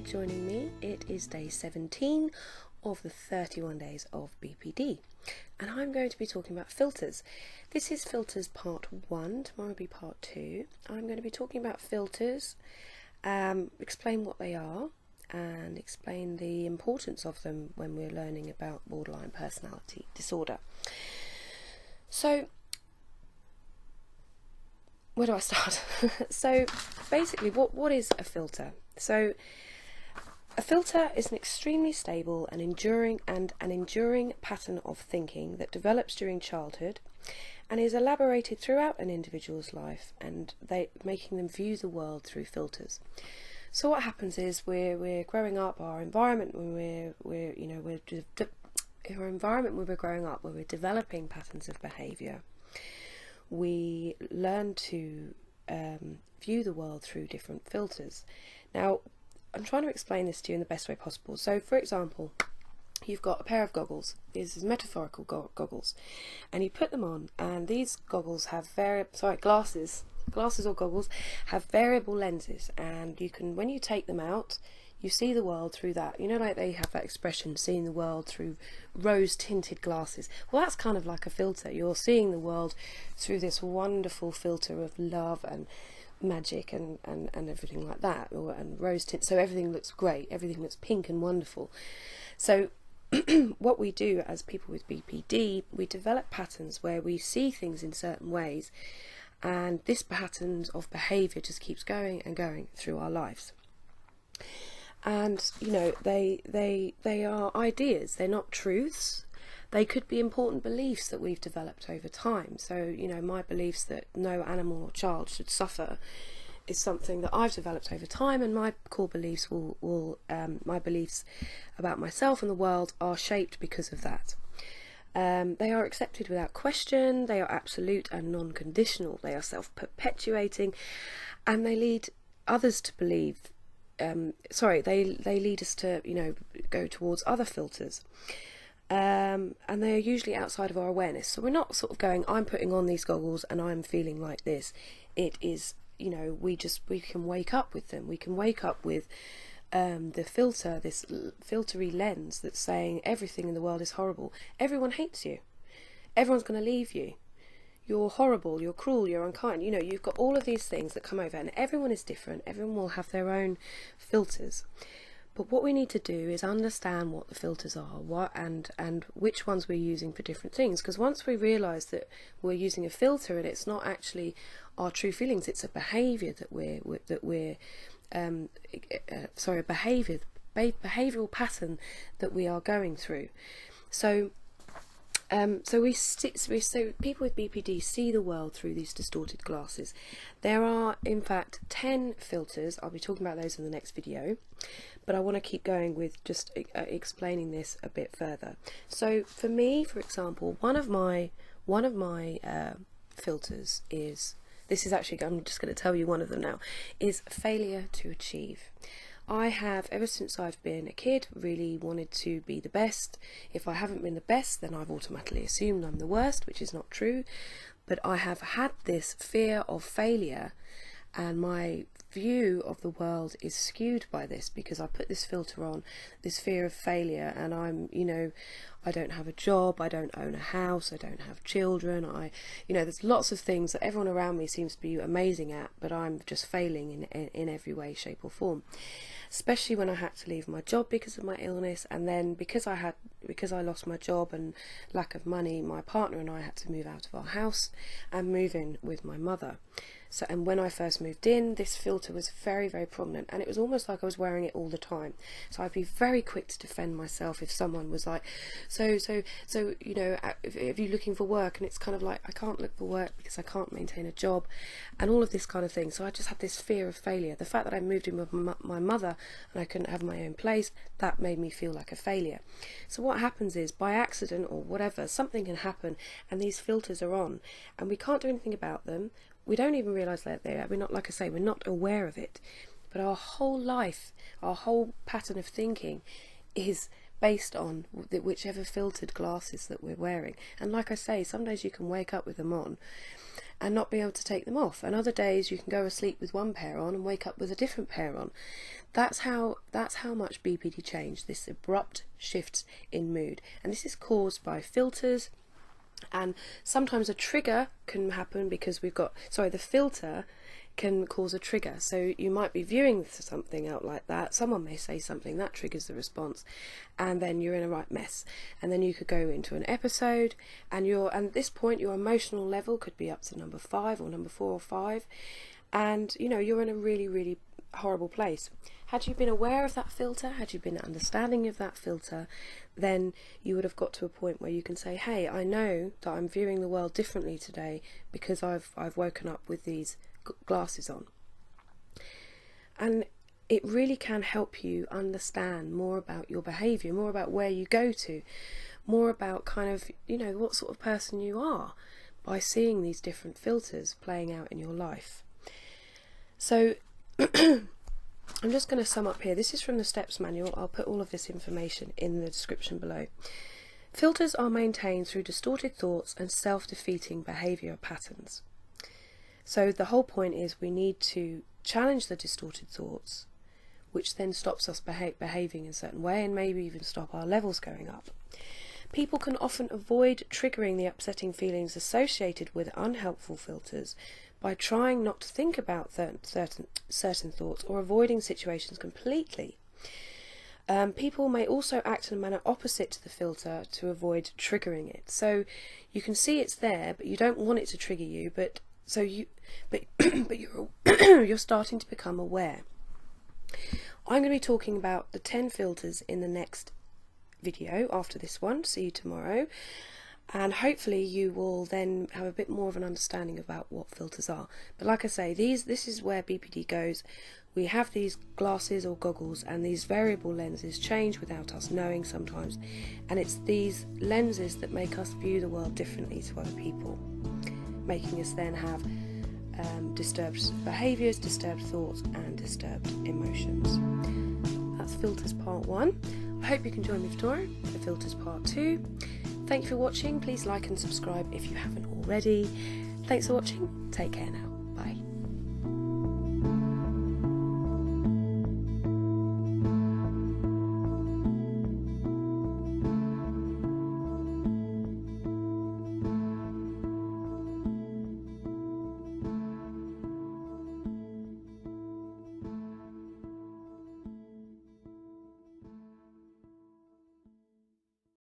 joining me. It is day 17 of the 31 days of BPD, and I'm going to be talking about filters. This is filters part 1, tomorrow will be part 2. I'm going to be talking about filters, explain what they are, and explain the importance of them when we're learning about borderline personality disorder. So, where do I start? So basically, what is a filter? So a filter is an extremely stable and enduring pattern of thinking that develops during childhood and is elaborated throughout an individual's life, and making them view the world through filters. So what happens is we're growing up, our environment when we're growing up, where we're developing patterns of behaviour, we learn to view the world through different filters. Now, I'm trying to explain this to you in the best way possible. So, for example, you've got a pair of goggles. These are metaphorical goggles, and you put them on, and these goggles have glasses or goggles have variable lenses, and you can, when you take them out, you see the world through that. You know, like they have that expression, seeing the world through rose-tinted glasses. Well, that's kind of like a filter. You're seeing the world through this wonderful filter of love and magic and everything like that, and rose tint. So everything looks great. Everything looks pink and wonderful. So what we do as people with BPD, we develop patterns where we see things in certain ways, and this pattern of behaviour just keeps going and going through our lives. And you know, they are ideas. They're not truths. They could be important beliefs that we've developed over time. So, you know, my beliefs that no animal or child should suffer is something that I've developed over time, and my core beliefs my beliefs about myself and the world are shaped because of that. They are accepted without question. They are absolute and non-conditional. They are self-perpetuating, and they lead others to believe. They lead us to, you know, go towards other filters, and they are usually outside of our awareness. So we're not sort of going, I'm putting on these goggles and I'm feeling like this. It is, you know, we can wake up with them. We can wake up with the filter, this filtery lens that's saying everything in the world is horrible. Everyone hates you. Everyone's going to leave you. You're horrible, you're cruel, you're unkind. You know, you've got all of these things that come over, and everyone is different. Everyone will have their own filters. But what we need to do is understand what the filters are, and which ones we're using for different things. Because once we realise that we're using a filter and it's not actually our true feelings, it's a behaviour behavioural pattern that we are going through. So people with BPD see the world through these distorted glasses. There are, in fact, 10 filters. I'll be talking about those in the next video, but I want to keep going with just explaining this a bit further. So, for me, for example, one of my filters is, this is actually, I'm just going to tell you one of them now, is failure to achieve. I have, ever since I've been a kid, really wanted to be the best. If I haven't been the best, then I've automatically assumed I'm the worst, which is not true. But I have had this fear of failure, and my view of the world is skewed by this, because I put this filter on, this fear of failure, and I'm, you know, I don't have a job, I don't own a house, I don't have children, there's lots of things that everyone around me seems to be amazing at, but I'm just failing in every way, shape or form. Especially when I had to leave my job because of my illness, and then because I lost my job and lack of money, my partner and I had to move out of our house and move in with my mother. So, and when I first moved in, this filter was very, very prominent, and it was almost like I was wearing it all the time. So I'd be very quick to defend myself if someone was like, so you know, if you're looking for work, and it's kind of like, I can't look for work because I can't maintain a job, and all of this kind of thing. So I just had this fear of failure. The fact that I moved in with my mother and I couldn't have my own place, that made me feel like a failure. So what happens is, by accident or whatever, something can happen, and these filters are on, and we can't do anything about them. We don't even realise that they're there. We're not, like I say, we're not aware of it. But our whole life, our whole pattern of thinking is based on whichever filtered glasses that we're wearing. And like I say, some days you can wake up with them on and not be able to take them off, and other days you can go asleep with one pair on and wake up with a different pair on. That's how much BPD change, this abrupt shifts in mood, and this is caused by filters. And sometimes a trigger can happen because the filter can cause a trigger. So you might be viewing something out like that, someone may say something that triggers the response, and then you're in a right mess. And then you could go into an episode, and at this point your emotional level could be up to number 5 or number 4 or 5, and you're in a really, really horrible place. Had you been aware of that filter, had you been understanding of that filter, then you would have got to a point where you can say, hey, I know that I'm viewing the world differently today because I've woken up with these glasses on. And it really can help you understand more about your behaviour, more about where you go to, more about kind of, what sort of person you are by seeing these different filters playing out in your life. So I'm just going to sum up here. This is from the Steps Manual. I'll put all of this information in the description below. Filters are maintained through distorted thoughts and self-defeating behaviour patterns. So the whole point is we need to challenge the distorted thoughts, which then stops us behaving in a certain way, and maybe even stop our levels going up. People can often avoid triggering the upsetting feelings associated with unhelpful filters by trying not to think about certain thoughts or avoiding situations completely. People may also act in a manner opposite to the filter to avoid triggering it. So you can see it's there, but you don't want it to trigger you. But you're starting to become aware. I'm going to be talking about the 10 filters in the next video after this one. See you tomorrow. And hopefully you will then have a bit more of an understanding about what filters are. But like I say, this is where BPD goes. We have these glasses or goggles, and these variable lenses change without us knowing sometimes. And it's these lenses that make us view the world differently to other people, making us then have disturbed behaviours, disturbed thoughts and disturbed emotions. That's filters part 1. I hope you can join me tomorrow for filters part 2. Thank you for watching. Please like and subscribe if you haven't already. Thanks for watching. Take care now. Bye.